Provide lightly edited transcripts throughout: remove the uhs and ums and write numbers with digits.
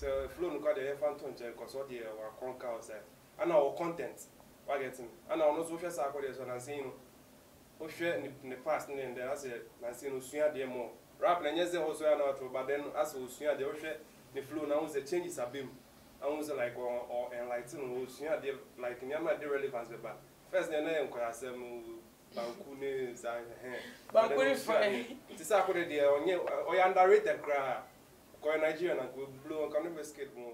So flow no got the phantom check cause what the conquer say. And our content. What getting? And I know social circle there so na saying o share in the past and then I say na saying no sua dey more. Rap na nyeze also na to but then as o sua dey o share the flow now the changes abim. I was like or enlighten o sua dey like nyama dey relevance be ba. First na enko asem bankune za bankune fine. Ti sa ko dey onye o ya underrated cry. Ko Nigeria na go blow can never skate more.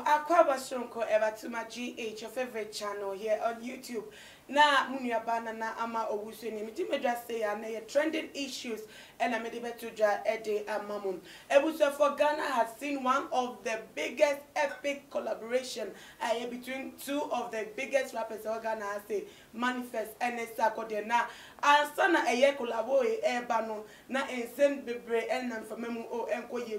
Akwabashonko ever to my GH, your favorite channel here on YouTube. Na munya bana na ama owusu ni miti medra say na trending issues and I made it to dra ede amamum. Ebuso for Ghana has seen one of the biggest epic collaboration between two of the biggest rappers of Ghana say Manifest and Sarkodie na ansana eye collabo e bano na ensem bebre and famemu o enkoye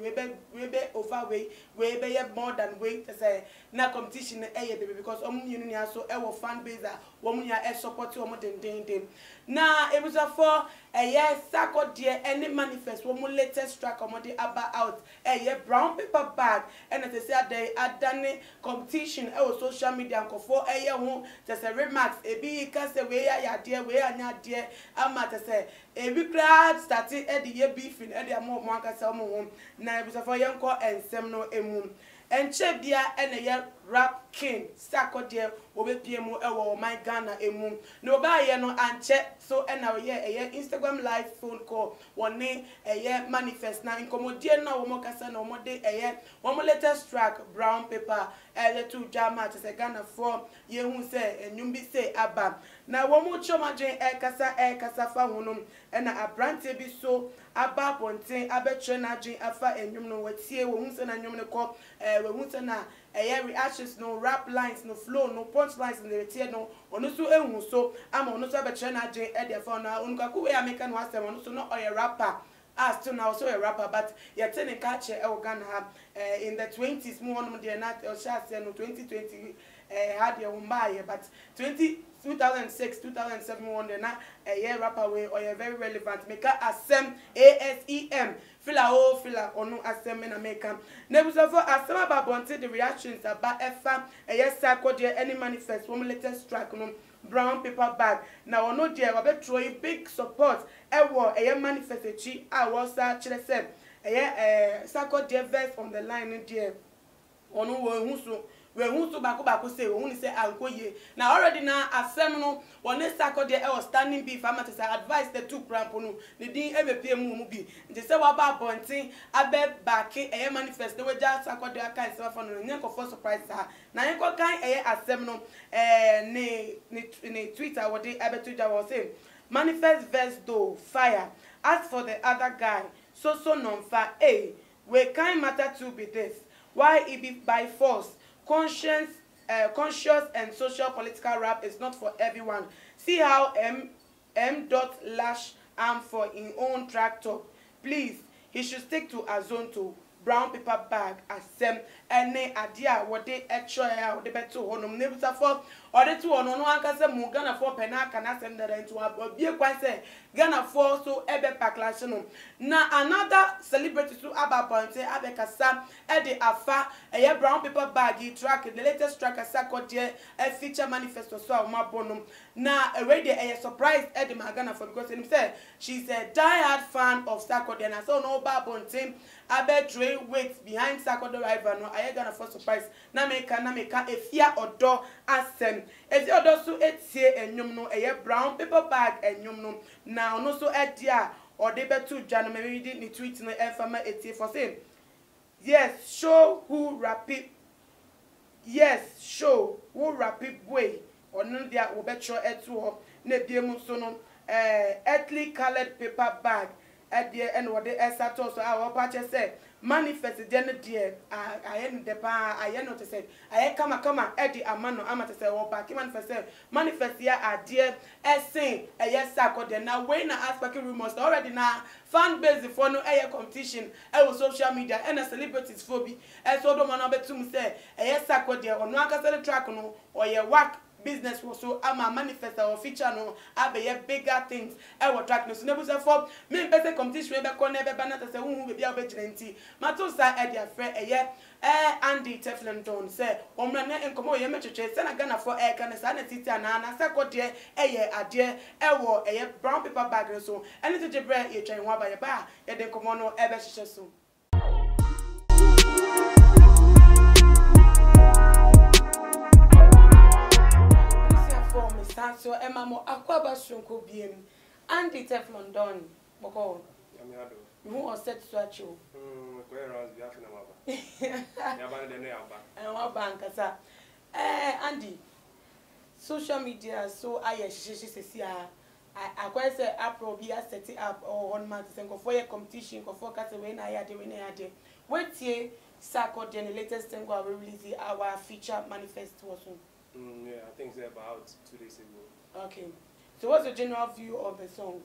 webe overway we be more than weight say na competition baby because omunyinu ni aso e wo fan base a womunya e support wo den na it was for Sarkodie any Manifest wo latest track omode aba out brown paper bag and they say they adane competition e social media nkofo ho te say remarks ebi ka say we ya de we anya de ama te say ebi crowd started e de beefing e de mo aka say omo ho na it was for yenko ensem no emu enche bia ene rap king Sarkodie obepie mu ewo my Ghana emu no ba ye no anche so ena ye Instagram live phone call woni Manifest na inkomodie na wo mo kasa na wo de wo mo latest track brown paper the two jama to say Ghana for ye hu say enyum bi say aba na wo mo choma dwen kasa fa hunum ena abrante bi so aba ponten abetre na dwen afa enyum no watie wo hu say na enyum ne ko we hu say na reactions no rap lines no flow no punch lines in the tie no ono so ehu so ama ono so abetre na dwen e de fa na onkaku we ameka no asem ono so no oye rapper still now also a rapper but you're telling culture Ghana in the 20s more on the not or shall say no 2020 had your umbaye but 2006 2007 one the na a rapper way or a very relevant maker asem ASEM fila ono asem in America never so for asem about wanted the reactions about efa Sarkodie any Manifest one latest track no brown paper bag na ono there we try big support ewo Manifest echi a was kire say Sarkodie verse on the line there ono we hu so bako say we hu say ankoye na already na asem no one Sarkodie was standing beef amata say advise the two cramp no the din ebepie mu bi nti say wa ba bonten abe back Manifest we ja Sarkodie aka say fa no nyen ko for surprise na nyen ko kan asem no ne Twitter what dey abeto ja was say Manifest verse do fire as for the other guy so non-fa we kind matter to be this why it be by force conscious and social political rap is not for everyone. See how M. Lash arm for in own tractor. Please, he should stick to a zone to brown paper bag as sem ene adia what they extra what they better honum nebusa for or the two on no anka say mu Ghana for pena kana send that into a kwan say Ghana for so ebe backlash no na another celebrity to aba point say abekasa e de afa brown paper bag track the latest track Sarkodie feature Manifest so amabonum na already a surprise e de Ghana for because him say she's a die-hard fan of Sarkodie and so no ba bontim abe tray weight behind Sarkodie rival no I Ghana for surprise na meka efia odo asem ezi odo so etie enyum no brown paper bag enyum no na ono so edia ode betu dwa no me read ni tweet no efama etie for say yes show who rap boy ono dia wo betro etu na biemu so no earthly colored paper bag edie and what the esato so our patch say Manifest den die ayen de pa ayen no to say aye kama edi amano amata say wo back Manifest say Manifest ya adie esen Sarkodie na we na aspect rumors already na fan base for no competition with social media and celebrities for bi so do man obetum say Sarkodie ono aka say track no or ye work business was so ama manifest or feature no abeye bigger things e wo track no so nebu say for me person competition be ko na be banana say hu be bia be ginenti mato sa e dia frɛ eye Andy Teflon Don say omra na enkomo ye metwetwe say na Ghana for e kan sa na titi ana na say ko de eye ade e wo eye brown paper bag so ene to jebre ye twen ho abaye ba ye de enkomo no e be hyehyɛ so. So Emma mo akwaba shunko biem Andy Teflon Don boko amiado you want set to achieve ko around bi afina maba ya ban de ne aba wa banka sa Andy social media so aye sisi akwa say April bi set it up or one month say go for your competition go for case we na ya de wetie sako the latest thing we release our feature manifest was on. Yeah, I think it's about 2 days ago. Okay. So what's the general view of the song?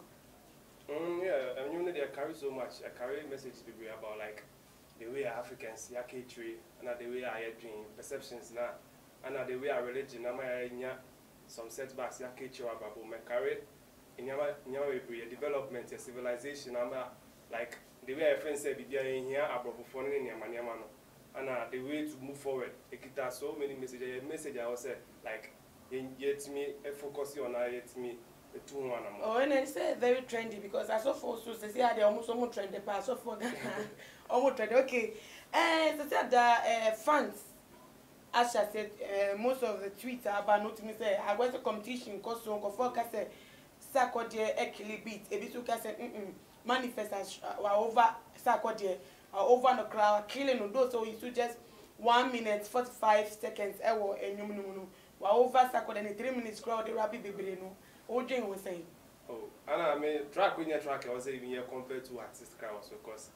Yeah, I mean, they carry so much. I carry messages to be about like the way Africans see tree and the way I dream perceptions now, and the way our religion. I'm some setbacks. I about me carry in your development, your civilization. I'm like the way I friends say, be in here about performing in your money, and the way to move forward. It has so many messages. A message I was say like, yet me focus on yet me the 2-1. Oh, and it's very trendy because I saw for so say they almost trendy, but I saw for almost trendy. Okay, and so that fans, as I said, most of the tweets about not me say I went to competition cause so go for say Sarkodie ekili beat. Ebi to say manifest as over Sarkodie. Over the crowd killing on those so you should just 1 minute 45 seconds ewo enyum wa over Sarkodie in 3 minutes crowd the rabbit bebre no ojin we say and I mean track when your track I was even here compared to artist crowds because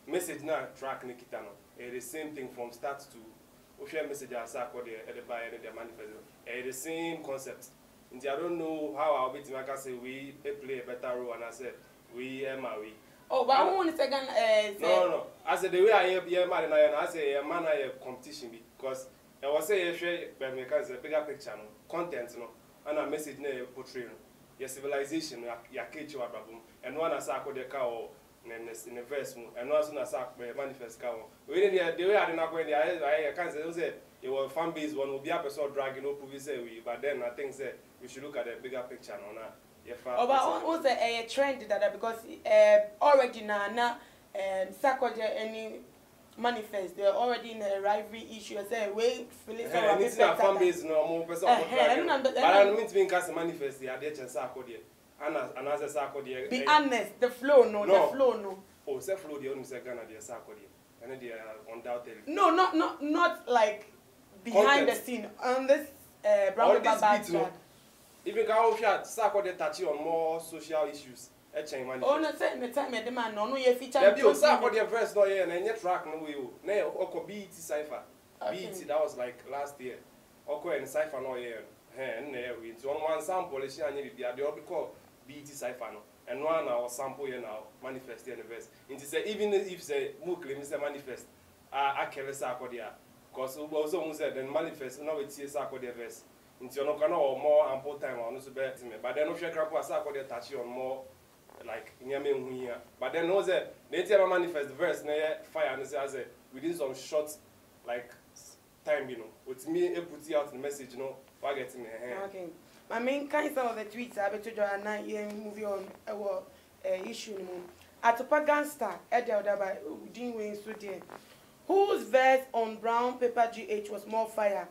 message now track Nikita no the same thing from start to share message as Sarkodie at the buy and the manifest the same concept and I don't know how I'll be to make say we play a better role and I said we marry. Oh, but I want to say no. I said the way I hear man I say a man I competition because I was say because a bigger picture no content no and a message na portray no your civilization your culture babum and one as Sarkodie ka or in the verse and also na Sarkodie manifest ka we the way I did not go in I can't say it was fan base one will be a person dragging no prove say we but then I think say we should look at the bigger picture no na. Oh, but also a trend that because already now Sarkodie any manifest they're already in a rivalry issue. Say we feeling so happy. It's not fan base no more person. But I don't mean to be cast manifest. They are there to Sarkodie. And as a Sarkodie. Be honest, the flow no. Oh, say flow the only say Ghana they Sarkodie. And they are undoubtedly. No, not like behind the scene on this brown paper bag. Even how Sarkodie touch on more social issues. Oh, no, say the time the man no you feature. There be Sarkodie verse no here and any track no we. Na oko BET Cypher. BET that was like last year. Oko and Cypher no here. And we to one sample she anya be they all call BET Cypher no. And one our sample here now manifest in the verse. It say even if say mo claim say manifest I kill Sarkodie. Because also say then manifest now we see Sarkodie verse. Into no can or more ample time on so better me. But then no share crap was Sarkodie touch on more like nyame here. But then no say they tell manifest verse na fire and say as within some short like time with me put out the message what get me okay. My main kind some of the tweets I bet you are na movie on our issue no Atopa Gangster Edel by Dean Wayne so there whose verse on Brown Paper GH was more fire.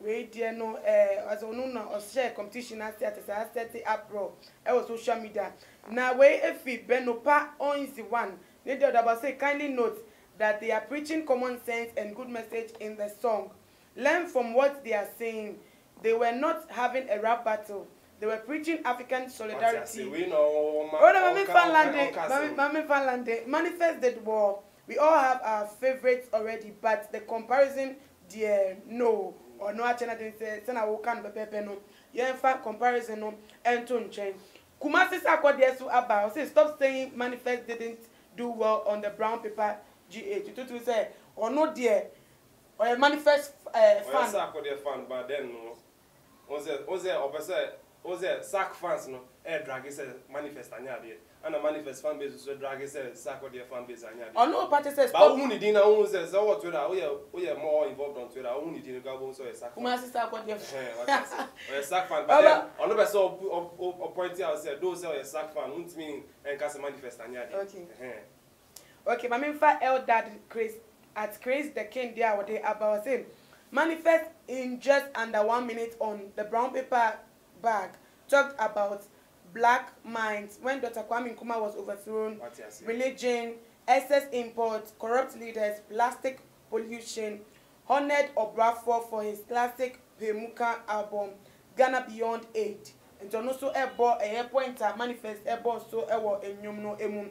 We dear no as on or share competition as set up bro social media. Now we if we benopa on the one. Need about say kindly note that they are preaching common sense and good message in the song. Learn from what they are saying. They were not having a rap battle. They were preaching African solidarity. Manifest that war. We all have our favorites already, but the comparison, dear, no. Or no, I didn't say, Sana Wokan Pepe no. Yeah, in fact, comparison no, and tone change. Kumasi Sarkodie so about say stop saying manifest didn't do well on the Brown Paper GH. You say, or no, dear, or a manifest fan. Sarkodie fan, but then no. Oze sack fans no drag is manifest anya de and a manifest fan base so drag is sack of their fan base anya de. Oh no, party says But who need na who says so what Twitter we are more involved on Twitter who need to go so a sack. Who must sack what A sack fan but then on the person point out say those are a sack fan won't mean and cast manifest anya de. Okay. Okay, my main fa Eldad Chris at Chris the King there what they about him. Manifest in just under 1 minute on the brown paper bag talked about black minds when Dr. Kwame Nkrumah was overthrown, religion, excess imports, corrupt leaders, plastic pollution, honored Obrafour for his classic Pemuka album Ghana Beyond Aid. And also a pointer manifest so enyum no emum.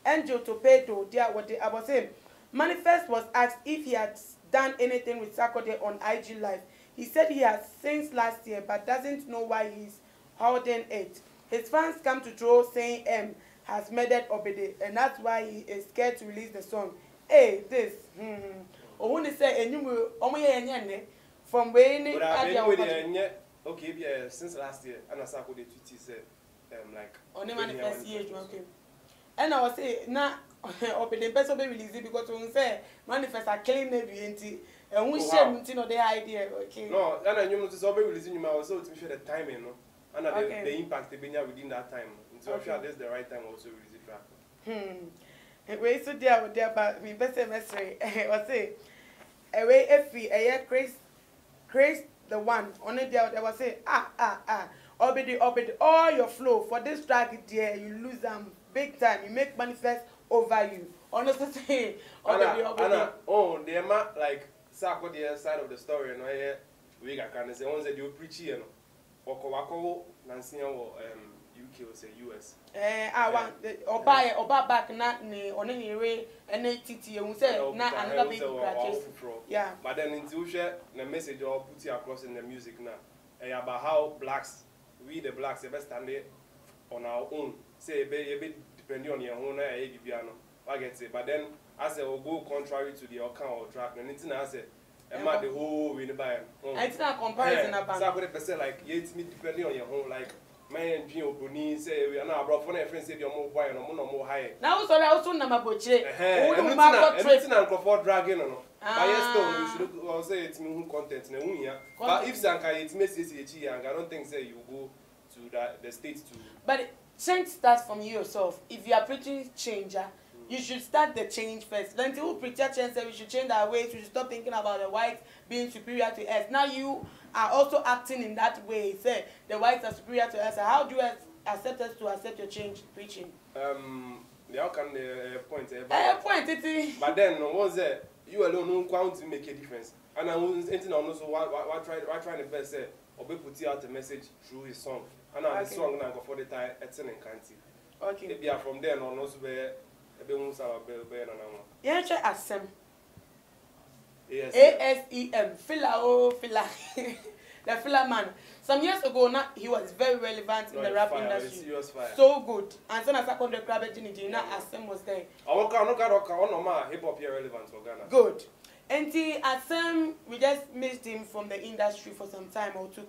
Angel Topedo there what they about him. Manifest was asked if he had done anything with Sarkodie on IG Live. He said he has since last year but doesn't know why he's holding it. His fans come to troll saying M has murdered Obede and that's why he is scared to release the song. Hey, this. Oh, when they say from when okay, since last year, and I Sarkodie tweet said like on the manifest year, okay. And I was say now Obede person be released because when say manifest are killing maybe and we share the idea, okay. No, and I knew to be releasing you also to share the timing, no, and the impact they bring within that time. So I'm sure that's the right time also release the track. We so there but we better message. I say away if we Chris the one on it there was say Obede all your flow for this track there you lose them big time. You make manifest over you. Honestly say Obede. Oh, they are like Sarkodie side of the story, no here we can say once you preach here no wako Nancy UK or say US. I want oba back na ne one ne we ene titi ehun say na another baby practice. Yeah. But then into share the message or put it across in the music now. About how blacks, we the blacks, the best stand on our own. Say a bit depending on your own piano. I get it. But then as it will go contrary to the account or track, and it's not say the whole way to buy. It's not comparison about. So I would say like it's me depending on your own like my dream Boni say we are now brought for friends say you're more boy and more high. Now sorry also number boche. Everything and for dragging no. But yes still you should also say it's me content na here. But if Zanka it makes it I don't think say you go to the states to. But change starts from you yourself. If you are preaching change, you should start the change first. Then people preacher change say we should change our ways, we should stop thinking about the whites being superior to us. Now you are also acting in that way. Say the whites are superior to us. How do you accept us to accept your change preaching? How can the point? Point it. But then once you alone don't count to make a difference. And I was anything also what trying the best say or be put out a message through his song. And now the song now go for the time at Sen and County. Okay. Maybe from there on also be yeah, try ASEM. Yes. ASEM. Fila. The Fila man. Some years ago, now he was very relevant in the rap industry. So good. And so I second the crab now ASEM was there. Hip hop here relevant for Ghana. Good. And ASEM, we just missed him from the industry for some time or two.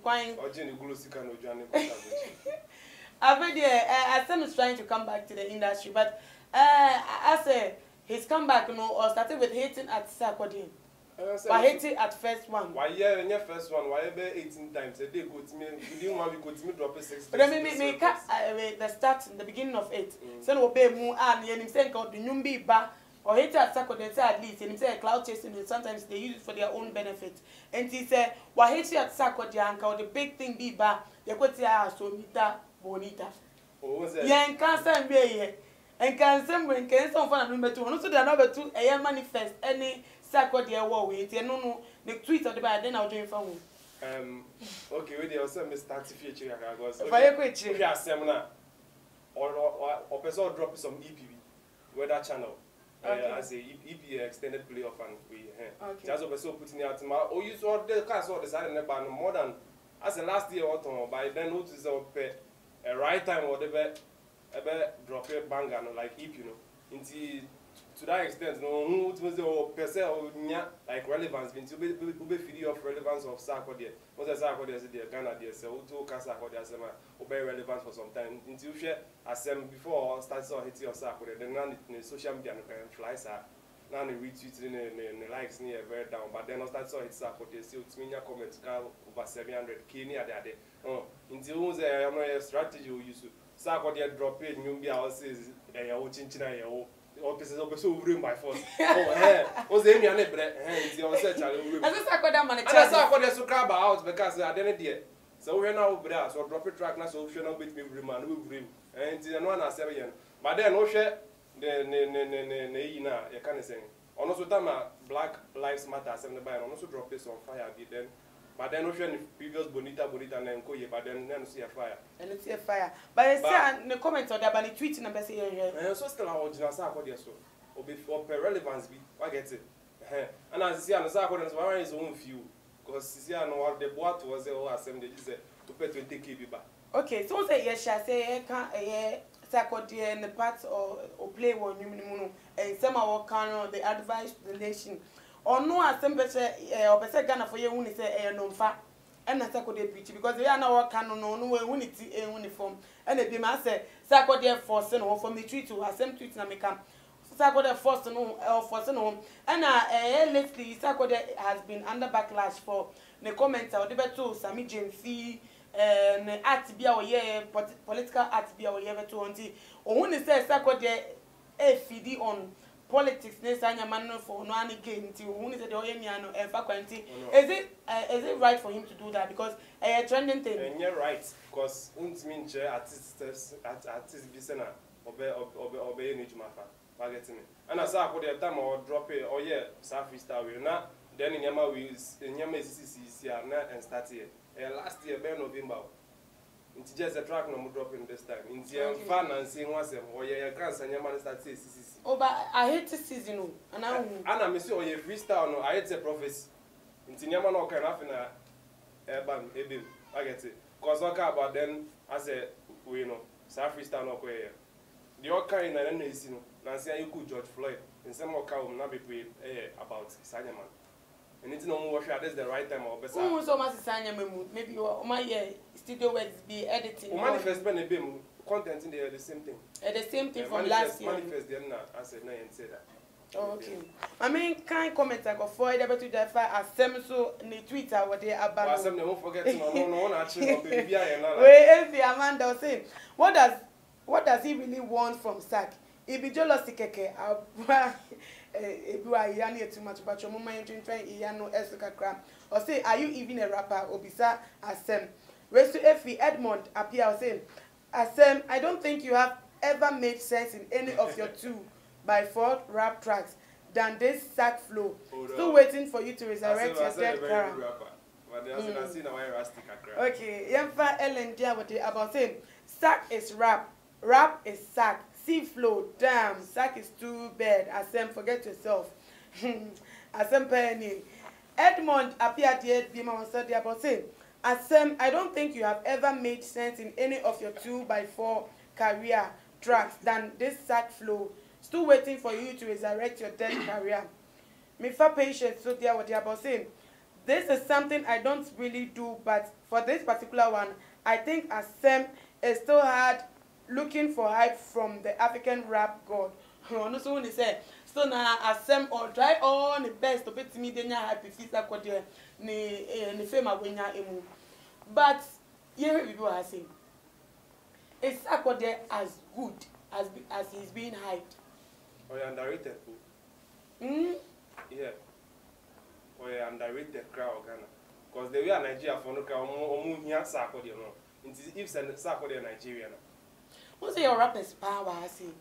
I've heard ASEM is trying to come back to the industry, but I say his comeback, or started with hating at Sarkodie. But hating at first one. Why in your first one? Why 18 times a day? Go to me. You didn't want to go to me drop 6. But I mean, the start in the beginning of it. So obey mu and you say called the Numbi ba or hate at Sarkodie at least. And he say cloud chasing. Sometimes they use it for their own benefit. And he said, why hate at Sarkodie and the big thing be ba? You could say so mita bonita. Yeah, can't say and can some when can some fun number 2. Also, the number 2 a manifest any Sarkodie war with no the tweet of the bad then I'll do it for okay, we also miss 30 feature. If you are seminar or person drop some EPB weather channel as a EP extended play of and we just also putting out my you saw the cast or decided about more than as the last year or by then notice a right time or the drop a banger like EP, into to that extent, no, who was the person or like relevance, means you be feeding of relevance of Sako there. Was a Sako there, the Ghana there, so to Casako there, some obey relevance for some time. Until you share as them before starts or hit your Sako there, then the social media and flies are now the retweets in the likes near very down, but then I start so hit Sako there, so it's mean comments over 700K near there. Oh, until a strategy you use to Sako there drop it, you be our says, Chinchina. Or pieces of so room by force. Oh, was the Amian bread, and your search. I just got that money. I saw what there's a crab out because I didn't dear. So we're now bread, so drop a track now, so she'll not beat me room and we bring. And then 1 as 7. But then, no share the Nina, you can't say. On also, Black Lives Matter, 7 by and also drop this on fire, then. But then ocean previous bonita and then koye, but then see a fire. And it's a fire. But I see the comments on that, but the tweet number say and so still our original Sako there so. Or per relevance be, I get it. And as see an Sako is one his own view. Because see I know what the boat was all assembly to pay 20K back. Okay, so say yes, I say can't Sako there in the parts or play one you and some of our canon the advice to the nation. Or no assembly or person Ghana for you when he say no fat and a Sako de preach because they are now canon no when it's a uniform and the demand say Sako de force no from the tree to assembly tweets na make Sako de force no or force no and lately Sako de has been under backlash for the comments or the better Sammy James and art be our year political art be our year to auntie or when he says Sako de FD on politics nesanya man for no any game till who is the oyemiano and faculty is it right for him to do that because a trending thing and you're right because mean artists bisena obey ni jumafa targeting and as I put the time or drop it or yeah South Freestyle will not then in Yama we in Yama is and start here last year by November. It's just a track no dropping this time. In the fun and seeing once or your cancer, your man starts saying, oh, but I hate this season. And I miss you or your freestyle. No, I hate the prophecy. In Tinyaman or can have in a urban ebim. I get it. Because I care about then, I say, we know, South Freestyle no queer. The all kind of enemies, Nancy, you could George Floyd. In some more cow, not be about Sanyaman. And it's no more sure that's the right time or better. Who so much maybe my studio works be editing. Manifest when a beam content in there the same thing. The same thing from last year. Manifest then I said no and say that. Oh, okay. I mean kind comment I got for it about to the as them so in Twitter what they about. Well, some won't forget no actually baby and wait if Amanda was saying what does he really want from Sack? He be jealous keke yani too much but your mama iyano esukakra or say are you even a rapper obisa asem raise to Effie Edmond appear saying asem I don't think you have ever made sense in any of your 2x4 rap tracks than this Sack flow. Still waiting for you to resurrect your dead character. Okay, Yemfa Ellen Dia what they about saying Sack is rap is Sack. See flow, damn, Sack is too bad. Asem, forget yourself. Asem Penny. Edmond appeared here, Bima said about saying, Asem, I don't think you have ever made sense in any of your 2x4 career tracks than this Sack flow. Still waiting for you to resurrect your dead career. Mifa patience, so there what they about saying. This is something I don't really do, but for this particular one, I think Asem is still hard. Looking for hype from the African rap god. No, so when they say, so now Asem or try all the best to bet me then hype if it's a quarter ni fame when emu. But here people are saying, it's a quarter as good as he's being hyped. Oh, you're underrated. Yeah. Oh, you're underrated crowd Ghana. Because the way Nigeria for no crowd, here Sako there no. If Sako there Nigeria no. What's your rapper's power? I see.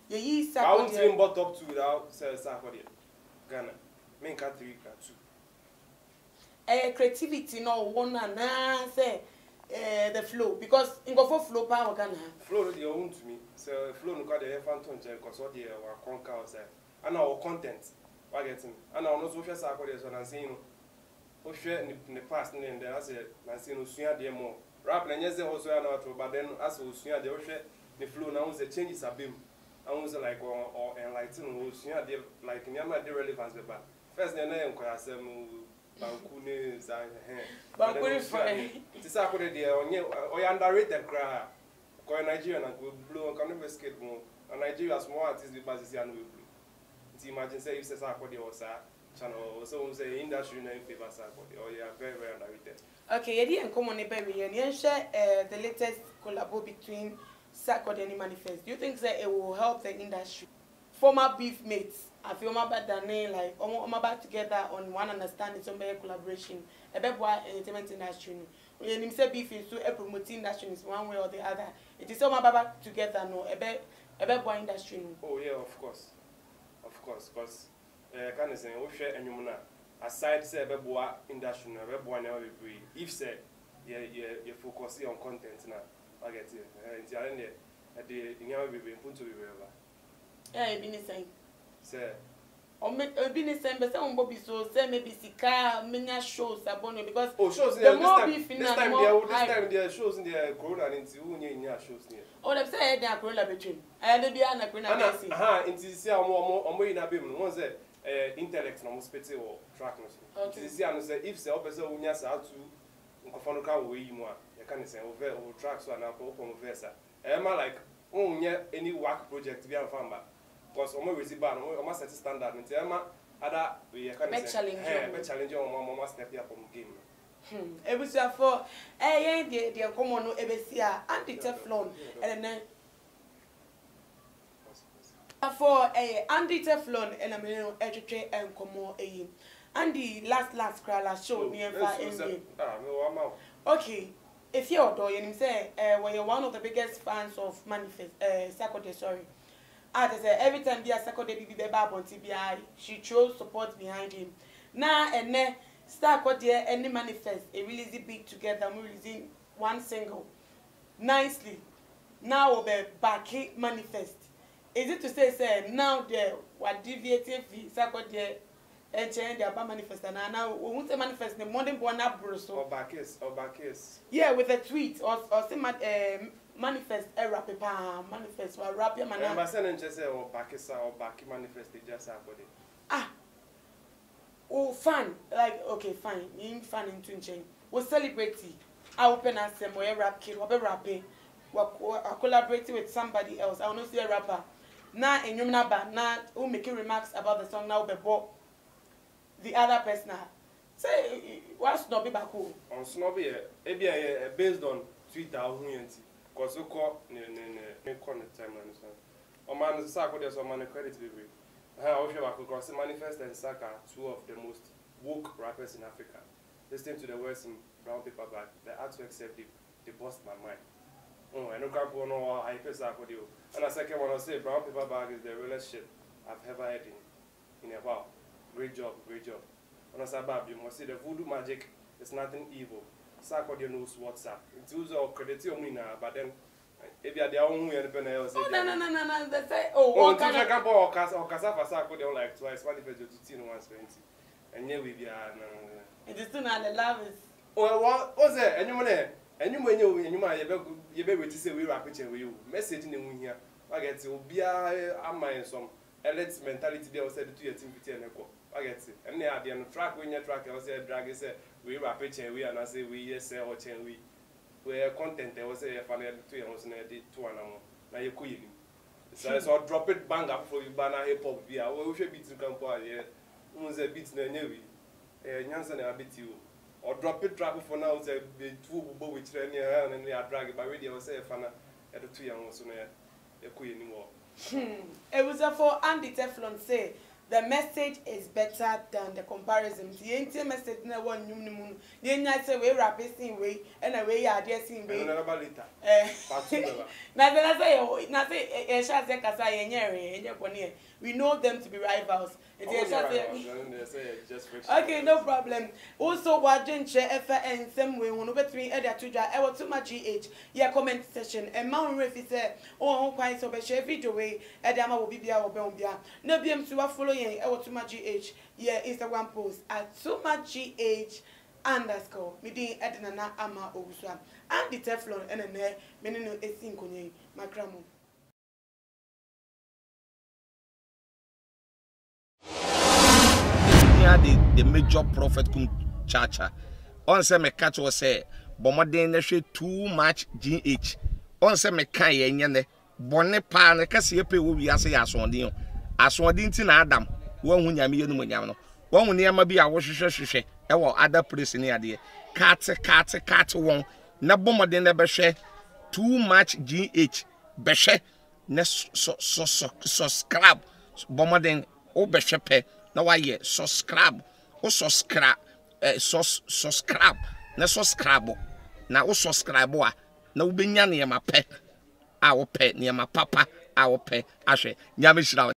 You Sako. I won't even bought up to without Sako there. Ghana. Main country too. Creativity no one and say the flow because in go for flow power Ghana. Flow they own to me. So flow no got the phantom because what they were conquer outside. And our content. I get him. And I know social Sako there so I'm saying no. Share in the past and then I said I'm saying no sooner there more. Rap na nyeze also ya na watu but then as we see the flow now the changes are beam I was like or enlighten who see like nyama the relevance be ba first na na enko asem banku ne za banku ne fine ti sa ko de onye o ya underrated cry ko Nigeria na go blow can never skate mo and Nigeria small artists be basis ya no be blow ti imagine say if say sa ko de o sa channel so say industry na in favor sa ko de o ya very very underrated. Okay, yedi enkomo ne be we yen share the latest collabo between Sarkodie and Manifest. Do you think that it will help the industry? Former beef mates, I feel my bad than like back together on one understanding, some better collaboration. A better entertainment industry. When you say beef is to promoting industry is one way or the other. It is all back together, no. A better industry. Oh yeah, of course, because can say we share anyone aside say a better industry, a better never be. If say you focus on content now. I get it. And the never be put to be wherever. Yeah, it be the same. Say. Or be the same, but some Bobby so say maybe Sika many shows abon because shows the more beef this time there shows in the corona and into who near shows near. Oh, they say they are corona between. I had to be an corona. Into see more in a beam. One say intellect no spete or trackness. Okay. See, I say if the opposite unya sa to Nkofanuka we more. Can say over tracks so na open versa like any work project be am famba because omo receive ban omo set standard nti other we can say challenge omo step up on game ebusia for yen de komo no ebesia anti teflon and then for anti teflon and ameno etwetwe enkomo and the last cry show near okay. If you're doing, say, when you're one of the biggest fans of Manifest, Sarkodie, sorry. As I say, every time they are Sarkodie be back on TBI, she shows support behind him. Now and then, Sarkodie and the Manifest, it really big together, we releasing one single. Nicely. Now we back Manifest. Is it to say now they were deviating Sarkodie? And change the manifest and now we want to manifest the modern born up so or back case. Yeah, with a tweet or manifest a rap manifest or rap your man. I'm saying just or back manifest just body. Oh fun. Like okay, fine. In fun in change. We celebrate it. I open and say more rap kid, what be rapping, what collaborating with somebody else. I want to see a rapper. Now in your number, now who making remarks about the song now be bought. The other person say what's snobby back home on snobby based on Twitter because so call ne timeline so o man Sarkodie so man credit be o show back because Manifest and Saka two of the most woke rappers in Africa listening to the words in Brown Paper Bag they had to accept they bust my mind I no can go no I pay Sarkodie and the second one I say Brown Paper Bag is the realest shit I've ever heard in a while. Great job. On a sabab, you must see the voodoo magic is nothing evil. Sarkodie knows what's up. It's also credit to me now, but then if you are the only one else. Oh, no. They say, what kind of camp or Casafa Sarkodie like twice, Manifest to 20 and here we are. It is still not the love is. Oh, what was there? And you might you be to say we rap it with you. Message in the moon here. I get to be a mind some elite mentality there was said to your team and echo. I get it. And they are the track when you track, I was a drag, say, we rap it and we and I say, we yes, or chain we are content. I was a funny 2 hours and I did 2 hours. Now you could. So drop it bang up for you, banner hip hop. Yeah, we should beat to come for here. Who's a beat in the Navy? Jansen, I beat you. Or drop it track for now, say, 2 bow which ran here and they are dragging by radio, say, a fan at the 2 hours on a queen anymore. It was for Andy Teflon say. The message is better than the comparison. The entire message na one new. The entire say we rap sing way and a way are there sing way. We know them to be rivals. Okay, no problem. Also, watching and same way when between Edia Tuja, I was too much GH. Yeah, comment session. And Mount Refi said, oh, quite so share video way. Edama will be our Bombia. No BM to follow I was too much GH. Yeah, Instagram post at too much GH _ Midi Edna Ama Oguswa. And the Teflon and a meaning a single name, Macramo. the major prophet kum chacha on say me catch was say bomoden na hwe too much GH on say me kan ye nyene bone pa na kase ye pe wo wiase ya asondin ti na Adam wo hu nyame ye no nyam no wo hu ne ma bi a wo hwehwehwehwe e wo other place ni ade cat won na bomoden na be hwe too much GH be hwe na subscribe bomoden o be hwe pe na wa ye subscribe o subscribe subscribe na subscribe na o subscribe a na wo benya ne ma pe a wo pe ne ma papa a wo pe ahwe nyame hira